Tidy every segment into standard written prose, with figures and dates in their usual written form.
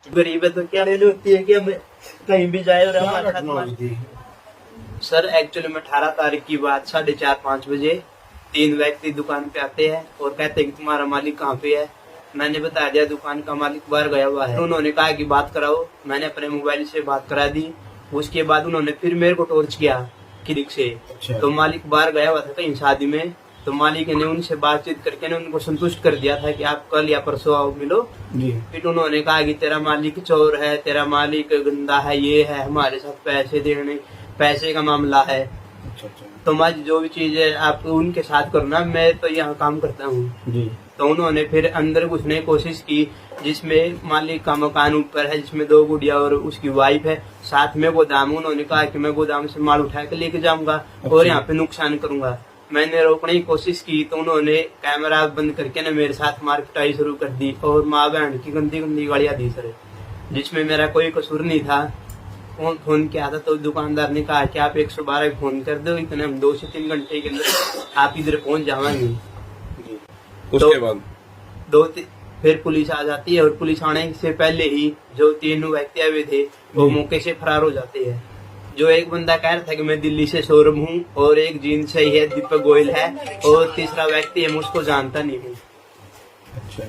गरीब है तो क्या लेनी होती है कि हमें कहीं भी जाए और हमारे साथ। सर एक्चुअली में 18 तारीख की बात 4:30-5 बजे 3 व्यक्ति दुकान पे आते हैं और कहते हैं कि तुम्हारा मालिक कहाँ पे है। मैंने बता दिया दुकान का मालिक बाहर गया हुआ है। उन्होंने कहा कि बात कराओ, मैंने अपने मोबाइल से बात करा दी। उसके बाद उन्होंने फिर मेरे को टॉर्च किया क्लिक से। तो मालिक बाहर गया हुआ था कहीं शादी में, तो मालिक ने उनसे बातचीत करके ने उनको संतुष्ट कर दिया था कि आप कल या परसों आओ मिलो। फिर उन्होंने कहा कि तेरा मालिक चोर है, तेरा मालिक गंदा है, ये है, हमारे साथ पैसे का मामला है। तो मैं जो भी चीज है आप उनके साथ करना, मैं तो यहाँ काम करता हूँ। तो उन्होंने फिर अंदर घुसने की कोशिश की, जिसमें मालिक का मकान ऊपर है, जिसमें 2 गुड़िया और उसकी वाइफ है, साथ में गोदाम। उन्होंने कहा कि मैं गोदाम से माल उठा के लेके जाऊंगा और यहाँ पे नुकसान करूंगा। मैंने रोकने की कोशिश की तो उन्होंने कैमरा बंद करके ना मेरे साथ मारपिटाई शुरू कर दी और माँ बहन की गंदी गंदी गालियां दी सर, जिसमें मेरा कोई कसूर नहीं था। फोन किया था तो दुकानदार ने कहा कि आप 112 फोन कर दो, इतने हम 2 से 3 घंटे के अंदर आप इधर पहुंच जाएंगे। उसके बाद फिर पुलिस आ जाती है और पुलिस आने से पहले ही जो 3 व्यक्ति आए थे वो मौके से फरार हो जाते हैं। जो एक बंदा कह रहा था कि मैं दिल्ली से सौरभ हूँ, और एक जींद से ही है दीपक गोयल है, और तीसरा व्यक्ति है मैं उसको जानता नहीं हूँ। अच्छा।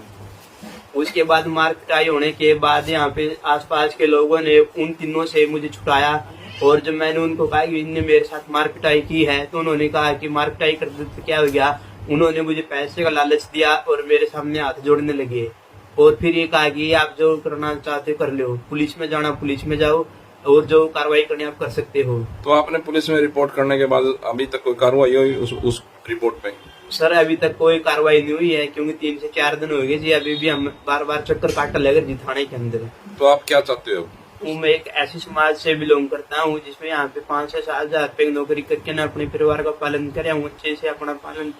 उसके बाद मारपिटाई होने के बाद यहाँ पे आसपास के लोगों ने उन तीनों से मुझे छुड़ाया, और जब मैंने उनको कहा कि इनने मेरे साथ मारपिटाई की है तो उन्होंने कहा कि मारपिटाई करते तो क्या हो गया। उन्होंने मुझे पैसे का लालच दिया और मेरे सामने हाथ जोड़ने लगे, और फिर ये कहा कि आप जो करना चाहते हो कर लो, पुलिस में जाना पुलिस में जाओ, और जो कार्रवाई करनी आप कर सकते हो। तो आपने पुलिस में रिपोर्ट करने के बाद अभी तक कोई कार्रवाई हुई उस रिपोर्ट पे? सर अभी तक कोई कार्रवाई नहीं हुई है, क्योंकि 3 से 4 दिन हो गए जी। अभी भी हम बार चक्कर काटने लगे जी थाने के अंदर। तो आप क्या चाहते हो? मैं एक ऐसी समाज से बिलोंग करता हूँ जिसमें यहाँ पे 5 से 7 हजार रुपए की नौकरी करके ना अपने परिवार का पालन कर रहा हूँ, अच्छे से अपना पालन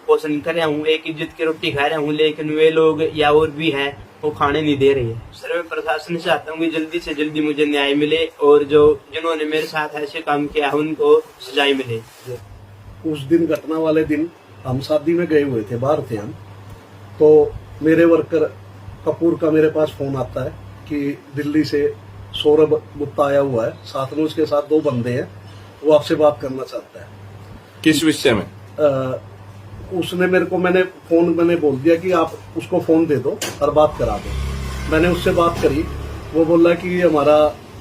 पोषण कर रहा हूँ, एक इज्जत की रोटी खा रहा हूँ, लेकिन वे लोग या और भी है वो खाने नहीं दे रहे हैं। सर मैं प्रशासन से चाहता हूँ कि जल्दी से जल्दी मुझे न्याय मिले, और जो जिन्होंने मेरे साथ ऐसे काम किया है उनको सजाएं मिले। उस दिन घटना वाले दिन हम शादी में गए हुए थे, बाहर थे हम, तो मेरे वर्कर कपूर का मेरे पास फोन आता है कि दिल्ली से सौरभ गुप्ता आया हुआ है, साथ में उसके साथ 2 बंदे हैं, वो आपसे बात करना चाहता है। किस विषय में? उसने मेरे को मैंने बोल दिया कि आप उसको फोन दे दो और बात करा दो। मैंने उससे बात करी, वो बोल रहा है कि हमारा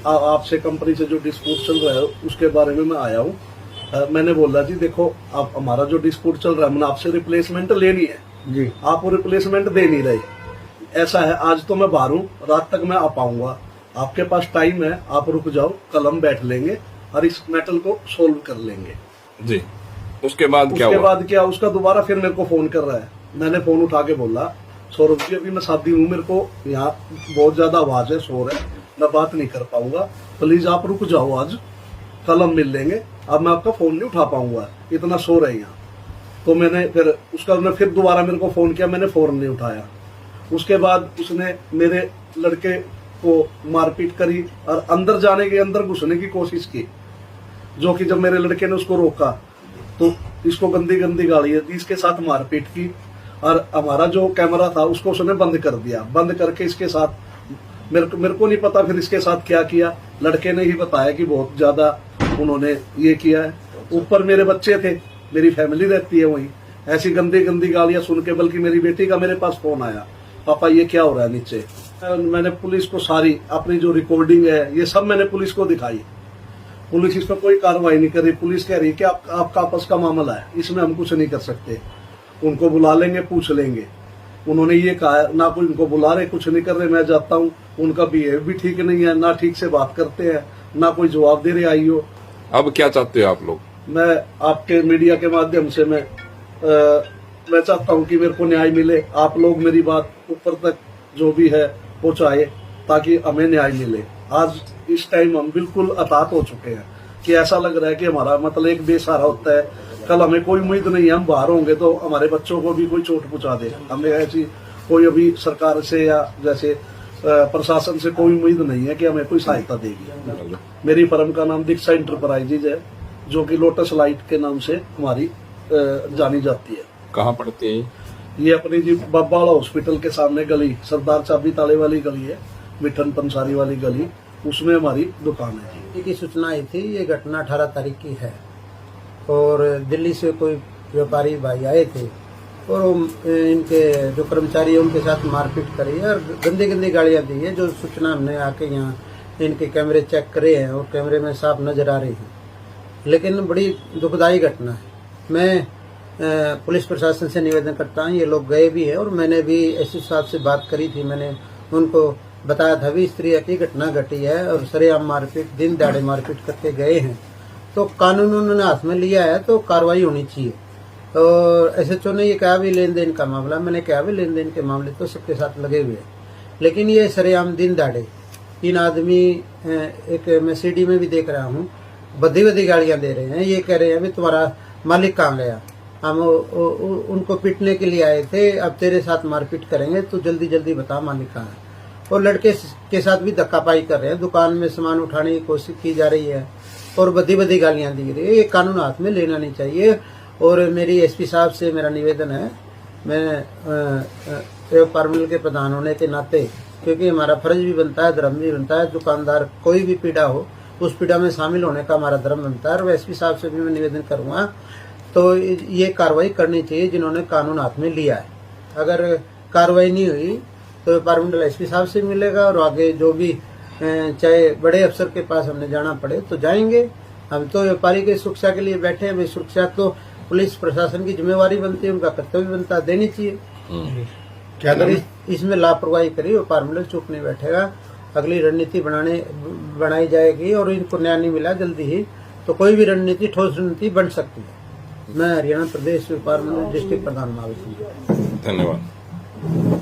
आपसे कंपनी से जो डिस्प्यूट चल रहा है उसके बारे में मैं आया हूँ। मैंने बोला जी देखो, आप हमारा जो डिस्प्यूट चल रहा है मैंने आपसे रिप्लेसमेंट लेनी है जी, आप वो रिप्लेसमेंट दे नहीं रहे। ऐसा है आज तो मैं बाहर हूँ, रात तक मैं आ पाऊंगा, आपके पास टाइम है, आप रुक जाओ, कल हम बैठ लेंगे और इस मैटर को सोल्व कर लेंगे जी। उसके बाद क्या हुआ? उसके बाद क्या उसका दोबारा फिर मेरे को फोन कर रहा है। मैंने फोन उठा के बोला सौरभ जी अभी मैं शादी हूँ, मेरे को यहाँ बहुत ज्यादा आवाज है, शोर है, मैं बात नहीं कर पाऊंगा, प्लीज आप रुक जाओ, आज कल हम मिल लेंगे, अब मैं आपका फोन नहीं उठा पाऊंगा, इतना शोर है यहाँ। तो मैंने फिर दोबारा मेरे को फोन किया, मैंने फोन नहीं उठाया। उसके बाद उसने मेरे लड़के को मारपीट करी और अंदर जाने के अंदर घुसने की कोशिश की, जो कि जब मेरे लड़के ने उसको रोका तो इसको गंदी गंदी गालियां दी, इसके साथ मारपीट की, और हमारा जो कैमरा था उसको उसने बंद कर दिया। बंद करके इसके साथ मेरे को नहीं पता फिर इसके साथ क्या किया, लड़के ने ही बताया कि बहुत ज्यादा उन्होंने ये किया है। ऊपर मेरे बच्चे थे, मेरी फैमिली रहती है वहीं, ऐसी गंदी गंदी गालियां सुन के, बल्कि मेरी बेटी का मेरे पास फोन आया, पापा ये क्या हो रहा है नीचे। मैंने पुलिस को सारी अपनी जो रिकॉर्डिंग है ये सब मैंने पुलिस को दिखाई। पुलिस इस पर कोई कार्रवाई नहीं कर रही। पुलिस कह रही है कि आपका आपस का मामला है, इसमें हम कुछ नहीं कर सकते, उनको बुला लेंगे, पूछ लेंगे। उन्होंने ये कहा, ना कोई उनको बुला रहे, कुछ नहीं कर रहे। मैं जाता हूँ, उनका बिहेव भी ठीक नहीं है, ना ठीक से बात करते हैं, ना कोई जवाब दे रहे आई हो। अब क्या चाहते हो आप लोग? मैं आपके मीडिया के माध्यम से मैं चाहता हूँ कि मेरे को न्याय मिले, आप लोग मेरी बात ऊपर तक जो भी है पहुँचाए ताकि हमें न्याय मिले। आज इस टाइम हम बिल्कुल हताहत हो चुके हैं कि ऐसा लग रहा है कि हमारा मतलब एक बेसहारा होता है, कल हमें कोई उम्मीद नहीं है, हम बाहर होंगे तो हमारे बच्चों को भी कोई चोट पहुंचा दे। हमें ऐसी कोई अभी सरकार से या जैसे प्रशासन से कोई उम्मीद नहीं है कि हमें कोई सहायता देगी। मेरी फर्म का नाम दीक्षा इंटरप्राइजेज है, जो कि लोटस लाइट के नाम से हमारी जानी जाती है। कहाँ पड़ती है ये अपनी जी बब्बाड़ा हॉस्पिटल के सामने गली, सरदार चाबी ताले वाली गली है, मिठन पंसारी वाली गली, उसमें हमारी दुकान है। की सूचना आई थी, ये घटना 18 तारीख की है और दिल्ली से कोई व्यापारी भाई आए थे और इनके जो कर्मचारी है उनके साथ मारपीट करी है और गंदी गंदी गालियां दी है। जो सूचना हमने आके यहाँ इनके कैमरे चेक करे हैं और कैमरे में साफ नजर आ रही है, लेकिन बड़ी दुखदायी घटना है। मैं पुलिस प्रशासन से निवेदन करता हूँ, ये लोग गए भी है और मैंने भी एसपी साहब से बात करी थी, मैंने उनको बताया था भी इस तरह की घटना घटी है और सरेआम मारपीट, दिन दहाड़े मारपीट करके गए हैं, तो कानून उन्होंने हाथ में लिया है तो कार्रवाई होनी चाहिए। और एसएचओ ने ये कहा भी लेन देन का मामला, मैंने कहा भी लेन देन के मामले तो सबके साथ लगे हुए हैं, लेकिन ये सरेआम दिन दहाड़े 3 आदमी, एक मैं सीडी में भी देख रहा हूँ, बदी बदी गाड़ियां दे रहे हैं। ये कह रहे हैं भी तुम्हारा मालिक कहाँ गया, हम उनको पीटने के लिए आए थे, अब तेरे साथ मारपीट करेंगे तो जल्दी जल्दी बता मालिक कहाँ है। और लड़के के साथ भी धक्कापाई कर रहे हैं, दुकान में सामान उठाने की कोशिश की जा रही है और बदी बदी गालियां दी रही है। ये कानून हाथ में लेना नहीं चाहिए। और मेरी एसपी साहब से मेरा निवेदन है, मैं व्यापार मिल के प्रधान होने के नाते, क्योंकि हमारा फर्ज भी बनता है, धर्म भी बनता है, दुकानदार कोई भी पीड़ा हो उस पीड़ा में शामिल होने का हमारा धर्म बनता है। और एसपी साहब से भी मैं निवेदन करूंगा तो ये कार्रवाई करनी चाहिए जिन्होंने कानून हाथ में लिया है। अगर कार्रवाई नहीं हुई तो व्यापार मंडल एसपी साहब से मिलेगा और आगे जो भी चाहे बड़े अफसर के पास हमने जाना पड़े तो जाएंगे। हम तो व्यापारी की सुरक्षा के लिए बैठे हैं, भाई सुरक्षा तो पुलिस प्रशासन की जिम्मेवारी बनती है, उनका कर्तव्य बनता है, देनी चाहिए। क्या इसमें लापरवाही करी व्यापार मंडल चुप नहीं बैठेगा, अगली रणनीति बनाई जाएगी और इनको न्याय नहीं मिला जल्दी ही तो कोई भी रणनीति, ठोस रणनीति बन सकती है। मैं हरियाणा प्रदेश व्यापार मंडल डिस्ट्रिक्ट प्रधान महावी सिंह। धन्यवाद।